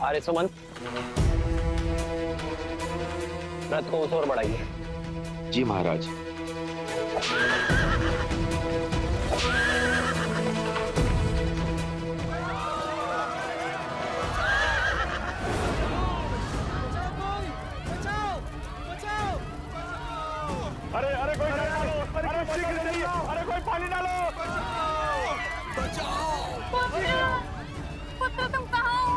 आर्य सुमंत, रथ को उस ओर बढ़ाइए। जी महाराज। अरे अरे कोई डालो, अरे शीघ्र चलिए, अरे कोई पानी डालो। पुत्र, पुत्र तुम कहाँ हो?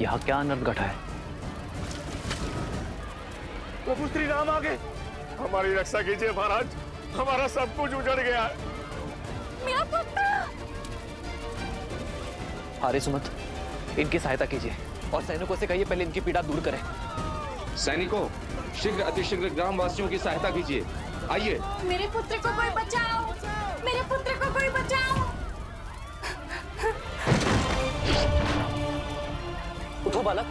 यहाँ क्या अनर्थ घटा है? प्रभु श्री राम आ गए। हमारी रक्षा कीजिए महाराज, हमारा सब कुछ उजड़ गया है। मेरा पुत्र। आर्य सुमंत, इनकी सहायता कीजिए और सैनिकों से कहिए पहले इनकी पीड़ा दूर करें। सैनिकों, शीघ्र अतिशीघ्र ग्रामवासियों की सहायता कीजिए। आइए। मेरे पुत्र को कोई बचाओ, मेरे पुत्र को कोई बचाओ। उठो बालक।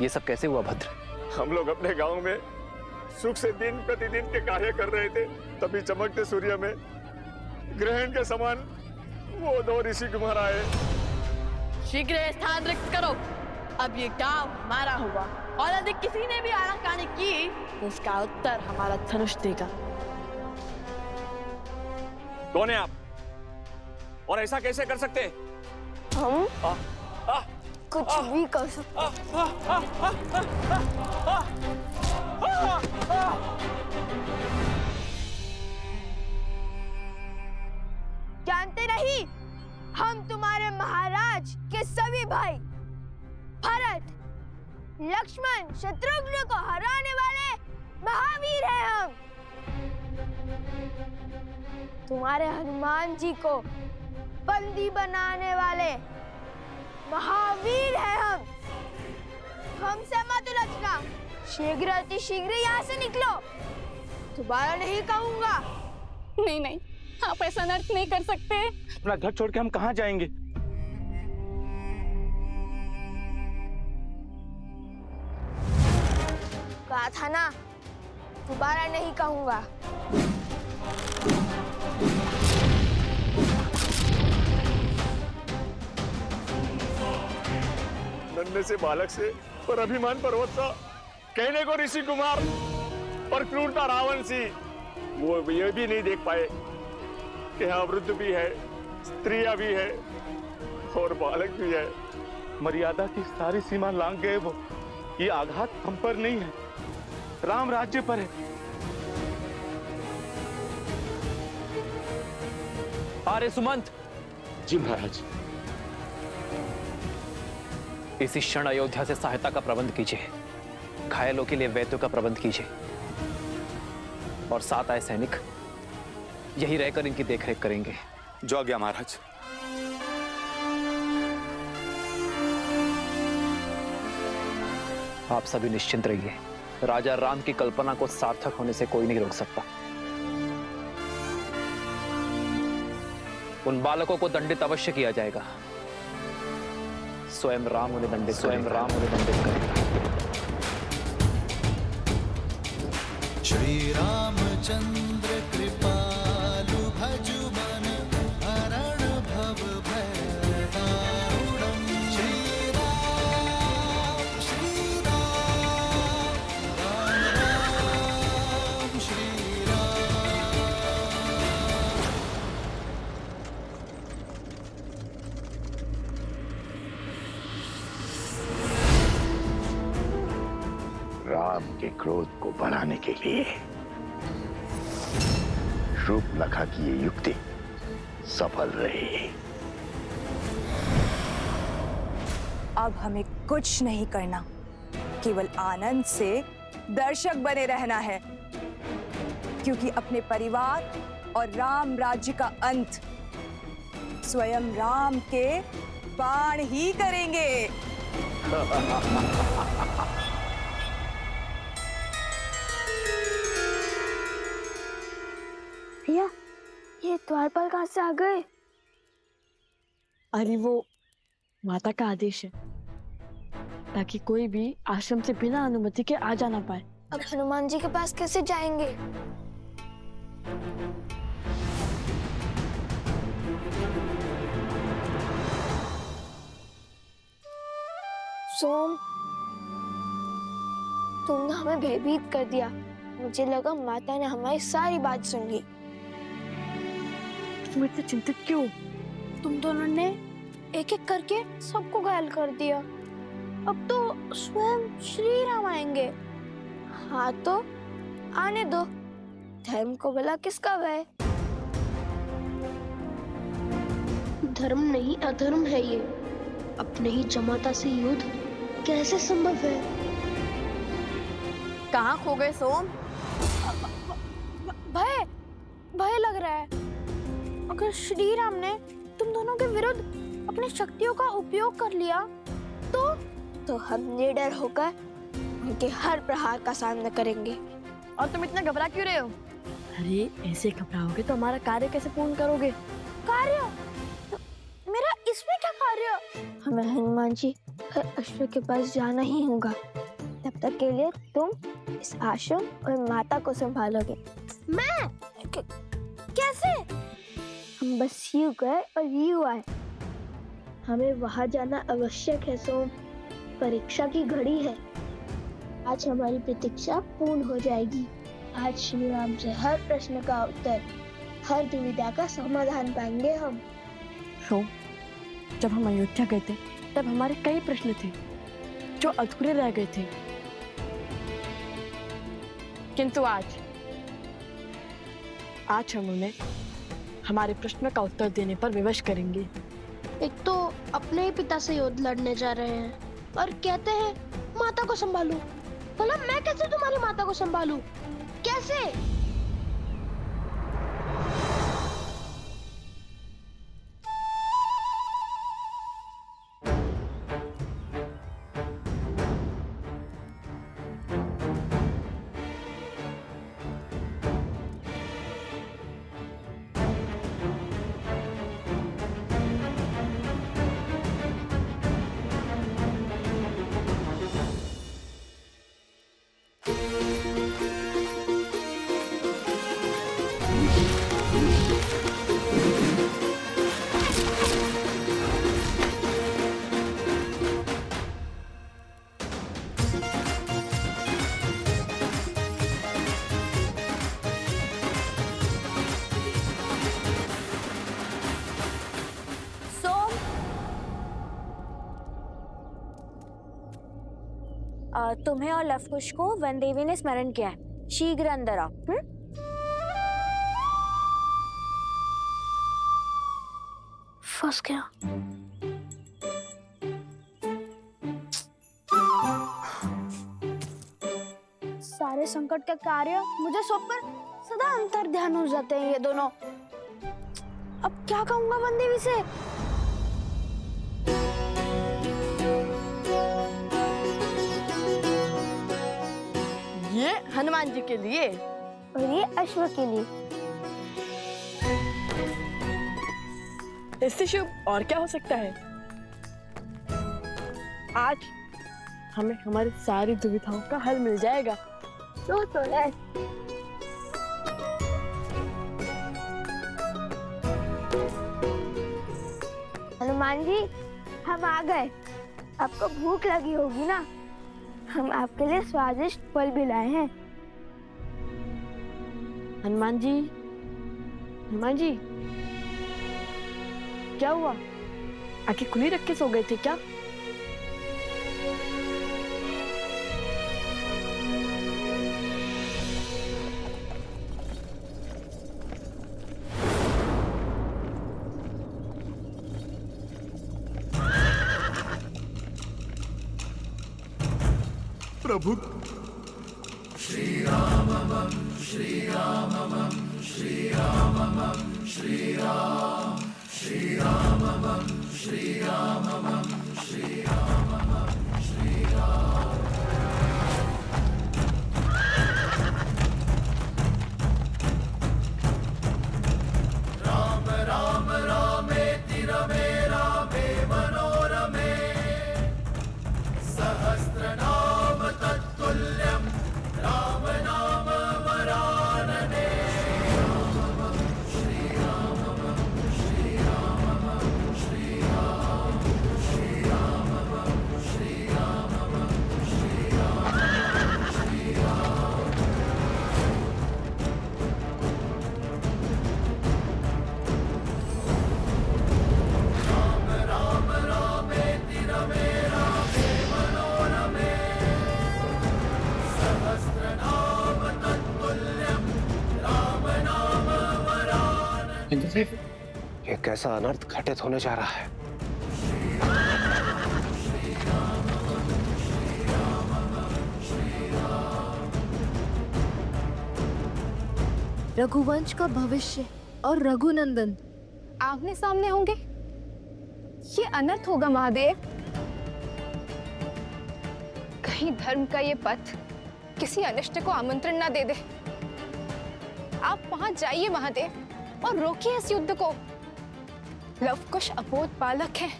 ये सब कैसे हुआ भद्र? हम लोग अपने गांव में सुख से दिन प्रतिदिन के कार्य कर रहे थे, तभी चमकते सूर्य में ग्रहण के समान वो दो ऋषि कुमार आए। शीघ्र स्थान रिक्त करो। अब ये गांव हमारा हुआ और यदि किसी ने भी आनाकानी की तो उसका उत्तर हमारा धनुष देगा। कौन है आप और ऐसा कैसे कर सकते? हम कुछ भी कर सकते। जानते नहीं, हम तुम्हारे महाराज के सभी भाई भरत, लक्ष्मण, शत्रुघ्न को हराने वाले महावीर हैं हम। तुम्हारे हनुमान जी को बंदी बनाने वाले महावीर हैं हम। हमसे मत उलझना, शीघ्र अति शीघ्र यहाँ से निकलो। दोबारा नहीं कहूंगा। नहीं नहीं, आप ऐसा अनर्थ नहीं कर सकते। अपना घर छोड़ के हम कहाँ जाएंगे? कहा था ना, दोबारा नहीं कहूंगा। नन्हे से बालक से और अभिमान पर्वत का, कहने को ऋषि कुमार और क्रूरता रावण सी, वो ये भी नहीं देख पाए कि यहाँ वृद्ध भी है, स्त्रियां भी है और बालक भी है। मर्यादा की सारी सीमा लांघ गए वो। ये आघात हम पर नहीं है, राम राज्य पर है। आर्य सुमंत। जी महाराज। इसी क्षण अयोध्या से सहायता का प्रबंध कीजिए, घायलों के लिए वैद्यों का प्रबंध कीजिए और साथ आए सैनिक यही रहकर इनकी देखरेख करेंगे। जो आज्ञा महाराज। आप सभी निश्चिंत रहिए, राजा राम की कल्पना को सार्थक होने से कोई नहीं रोक सकता। उन बालकों को दंडित अवश्य किया जाएगा। स्वयं राम उन्हें दंडित करेगा। श्री रामचंद्र कृपालु भजु मन हरण भव भय दारुणम्। श्री राम राम राम श्री राम। राम के क्रोध को बढ़ाने के लिए शूर्पणखा की ये युक्ति सफल रही। अब हमें कुछ नहीं करना, केवल आनंद से दर्शक बने रहना है, क्योंकि अपने परिवार और राम राज्य का अंत स्वयं राम के बाण ही करेंगे। भैया, ये द्वारपाल कहाँ से आ गए? अरे वो माता का आदेश है, ताकि कोई भी आश्रम से बिना अनुमति के आ जा ना पाए। अब हनुमान जी के पास कैसे जाएंगे? सोम, तुमने हमें भयभीत कर दिया। मुझे लगा माता ने हमारी सारी बात सुन ली। तुम इतने चिंतित क्यों? तुम दोनों ने एक एक करके सबको घायल कर दिया। अब तो स्वयं श्री राम आएंगे। हाँ तो आने दो, धर्म को भला किसका भय? धर्म नहीं अधर्म है ये। अपने ही जमाता से युद्ध कैसे संभव है? कहाँ खो गए सोम? भय भय लग रहा है। अगर श्री राम ने तुम दोनों के विरुद्ध अपनी शक्तियों का उपयोग कर लिया तो हम निडर होकर उनके हर प्रहार का सामना करेंगे। और तुम इतना घबरा क्यों रहे हो? अरे ऐसे घबराओगे तो हमारा कार्य कैसे पूर्ण करोगे? कार्य? मेरा इसमें क्या कार्य? हमें हनुमान जी अश्व के पास जाना ही होगा। तब तक के लिए तुम इस आश्रम और माता को संभालोगे। मैं? कैसे? हम बस यूं गए और यूं आए। हमें वहां जाना आवश्यक है सोम। परीक्षा की घड़ी है। आज हमारी प्रतीक्षा पूर्ण हो जाएगी। आज श्री राम से हर प्रश्न का उत्तर, हर दुविधा का समाधान पाएंगे हम। सोम, जब हम अयोध्या गए थे तब हमारे कई प्रश्न थे जो अधूरे रह गए थे, किंतु आज हम उन्हें हमारे प्रश्न का उत्तर देने पर विवश करेंगे। एक तो अपने ही पिता से युद्ध लड़ने जा रहे हैं और कहते हैं माता को संभालू। भला मैं कैसे तुम्हारी माता को संभालू? कैसे? तुम्हें और लवकुश को वन देवी ने स्मरण किया है। शीघ्र अंदर आओ। फंस गया। सारे संकट का कार्य मुझे सौंपकर सदा अंतर ध्यान हो जाते हैं ये दोनों। अब क्या कहूंगा वन देवी से? ये हनुमान जी के लिए और ये अश्व के लिए। इससे शुभ और क्या हो सकता है? आज हमें हमारी सारी दुविधाओं का हल मिल जाएगा। तो है। हनुमान जी, हम आ गए। आपको भूख लगी होगी ना? हम आपके लिए स्वादिष्ट फल भी लाए हैं। हनुमान जी, क्या हुआ? आंखें खुली रख के सो गए थे क्या? प्रभु श्री राम श्री राम श्री राम श्री राम श्री राम श्री राम श्री राम श्री राम। राम राम रामेति रमे रामे ये कैसा अनर्थ घटित होने जा रहा है? रघुवंश का भविष्य और रघुनंदन आमने सामने होंगे। ये अनर्थ होगा महादेव। कहीं धर्म का ये पथ किसी अनिष्ट को आमंत्रण ना दे दे। आप वहां जाइए महादेव और रोकिए इस युद्ध को। लवकुश अबोध बालक है,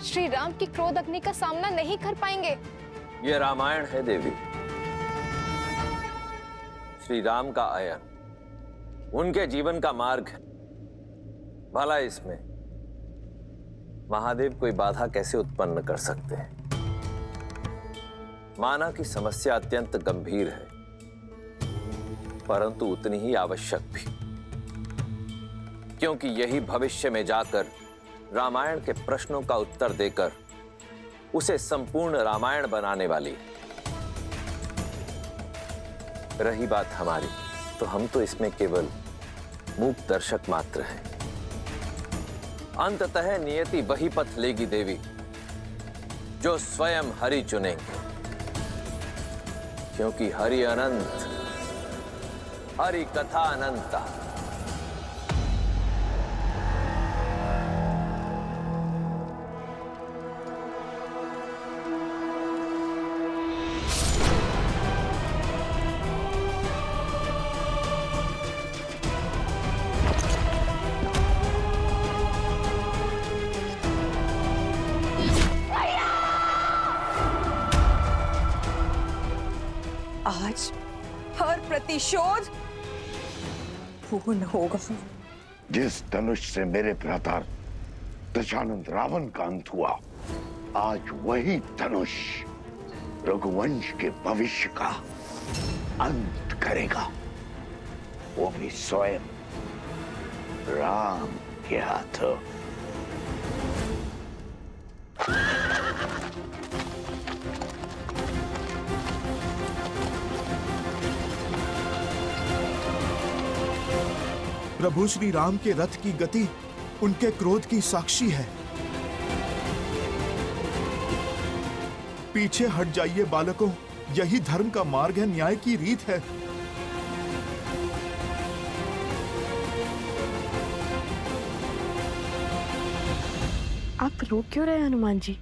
श्री राम की क्रोध अग्नि का सामना नहीं कर पाएंगे। ये रामायण है देवी। श्री राम का आयन उनके जीवन का मार्ग है। भला इसमें महादेव कोई बाधा कैसे उत्पन्न कर सकते हैं? माना कि समस्या अत्यंत गंभीर है, परंतु उतनी ही आवश्यक भी, क्योंकि यही भविष्य में जाकर रामायण के प्रश्नों का उत्तर देकर उसे संपूर्ण रामायण बनाने वाली है। रही बात हमारी, तो हम तो इसमें केवल मूक दर्शक मात्र हैं। अंततः नियति वही पथ लेगी देवी जो स्वयं हरि चुनेंगे, क्योंकि हरि अनंत, हरि कथा अनंता। आज हर प्रतिशोध पूर्ण होगा। जिस धनुष से मेरे भ्राता दशानंद रावण का अंत हुआ, आज वही धनुष रघुवंश के भविष्य का अंत करेगा, वो भी स्वयं राम के हाथों। प्रभु श्री राम के रथ की गति उनके क्रोध की साक्षी है। पीछे हट जाइए बालकों, यही धर्म का मार्ग है, न्याय की रीत है। आप रो क्यों रहे हनुमान जी?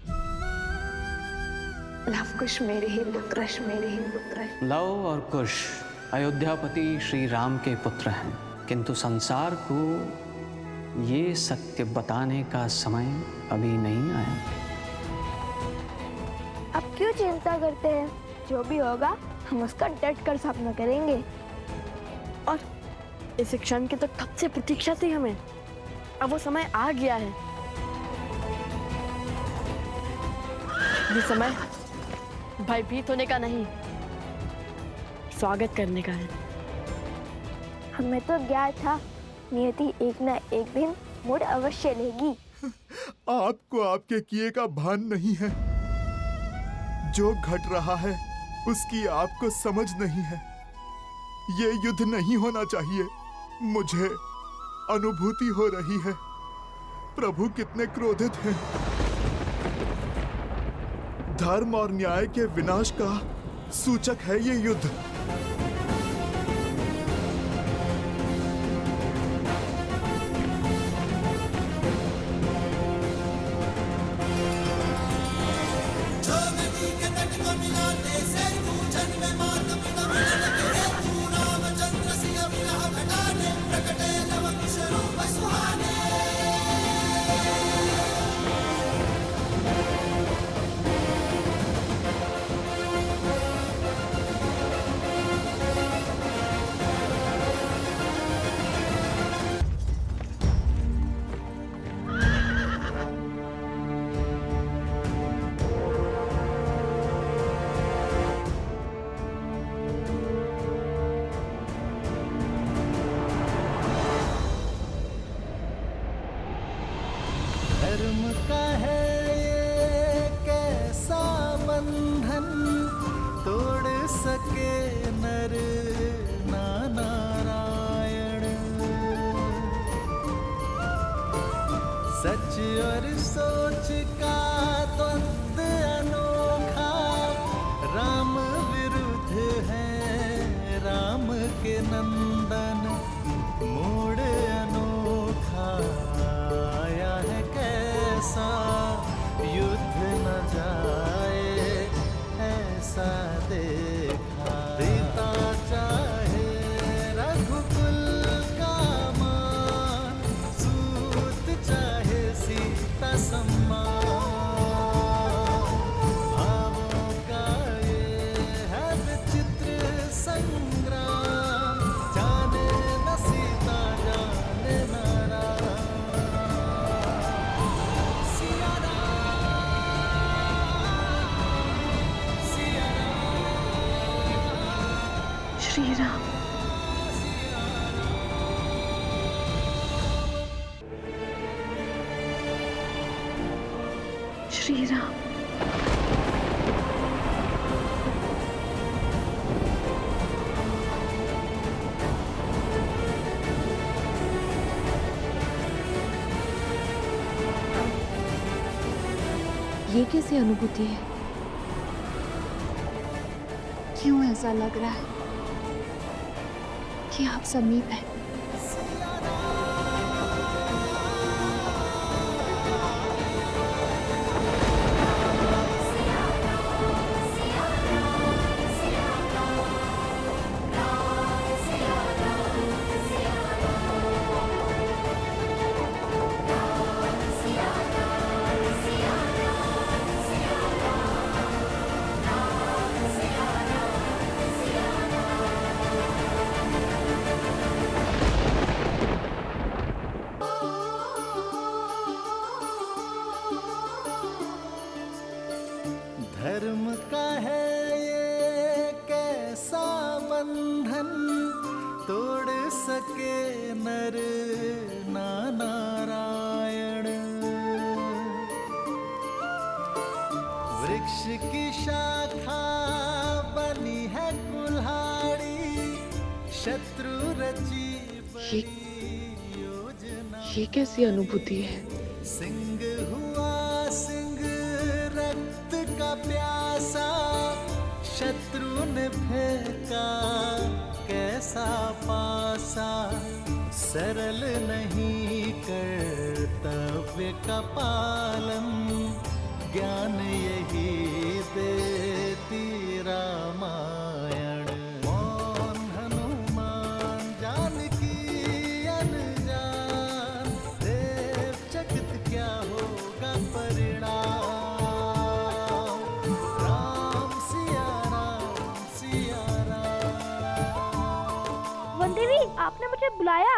लवकुश मेरे ही पुत्र, मेरे ही पुत्र। लव और कुश अयोध्यापति श्री राम के पुत्र हैं, किंतु संसार को ये सत्य बताने का समय अभी नहीं आया। अब क्यों चिंता करते हैं? जो भी होगा हम उसका डट कर सामना करेंगे। और इस क्षण की तो कब से प्रतीक्षा थी हमें। अब वो समय आ गया है। ये समय भयभीत होने का नहीं, स्वागत करने का है। हमें तो ज्ञात था नियति एक ना एक दिन मोड़ अवश्य लेगी। आपको आपके किए का भान नहीं है। जो घट रहा है उसकी आपको समझ नहीं है। ये युद्ध नहीं होना चाहिए। मुझे अनुभूति हो रही है प्रभु कितने क्रोधित हैं। धर्म और न्याय के विनाश का सूचक है ये युद्ध। सच और सोच का द्वंद्व अनोखा, राम विरुद्ध है राम के नंदन, मोड़ अनोखा आया है कैसा, युद्ध न जाए ऐसा देखा। पिता चाहे रघुकुल का मान, सूत चाहे सीता सम्मान, भावों का ये है विचित्र संग्राम, जाने न सीता जाने न राम। सिया राम, सिया राम, श्री राम। श्री राम। ये कैसी अनुभूति है? क्यों ऐसा लग रहा है कि आप समीप हैं? धर्म का है ये कैसा बंधन, तोड़ सके नर ना नारायण। वृक्ष की शाखा बनी है कुल्हाड़ी, शत्रु रची बड़ी योजना। ये कैसी अनुभूति है? सिंह हुआ सिंह रक्त का प्यासा, शत्रु ने फेंका कैसा पासा। सरल नहीं कर्तव्य का पालन, ज्ञान यही देती रामायण। मौन हनुमान जानकी अनजान, देव चकित क्या होगा परिणाम। राम सिया राम सिया राम। वन देवी, आपने मुझे बुलाया?